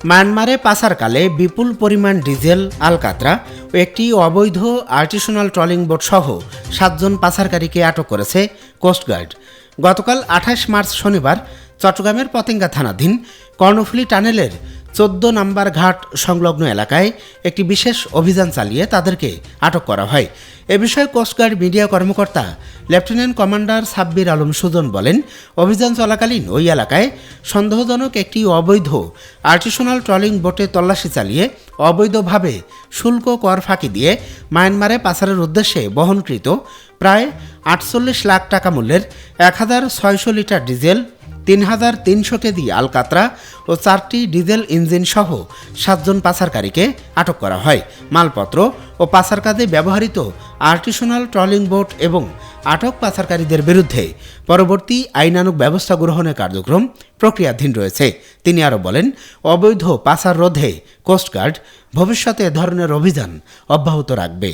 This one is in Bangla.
মায়ানমারে পাচারকালে বিপুল পরিমাণ ডিজেল, আলকাতরা ও একটি অবৈধ আর্টিসনাল ট্রলিং বোট সহ 7 জন পাচারকারীকে আটক করেছে কোস্টগার্ড। গতকাল 28 মার্চ শনিবার চট্টগ্রামের পতেঙ্গা থানাধীন কর্ণফুলী টানেলের 14 নম্বর ঘাট সংলগ্ন এলাকায় একটি বিশেষ অভিযান চালিয়ে তাদেরকে আটক করা হয়। এ বিষয়ে কোস্টগার্ড মিডিয়া কর্মকর্তা লেফটেন্যান্ট কমান্ডার সাব্বির আলম সুজন বলেন, অভিযান চলাকালীন ওই এলাকায় সন্দেহজনক একটি অবৈধ আর্টিসনাল ট্রলিং বোটে তল্লাশি চালিয়ে অবৈধভাবে শুল্ক কর ফাঁকি দিয়ে মায়ানমারে পাচারের উদ্দেশ্যে বহনকৃত প্রায় 48 লাখ টাকা মূল্যের 1600 লিটার ডিজেল, 3300 কেজি আলকাতরা ও 4টি ডিজেল ইঞ্জিন সহ 7 জন পাচারকারীকে আটক করা হয়। মালপত্র ও পাচার কাজে ব্যবহৃত আর্টিসনাল ট্রলিং বোট এবং আটক পাচারকারীদের বিরুদ্ধে পরবর্তী আইনানুগ ব্যবস্থা গ্রহণের কার্যক্রম প্রক্রিয়াধীন রয়েছে। তিনি আরও বলেন, অবৈধ পাচার রোধে কোস্টগার্ড ভবিষ্যতে এ ধরনের অভিযান অব্যাহত রাখবে।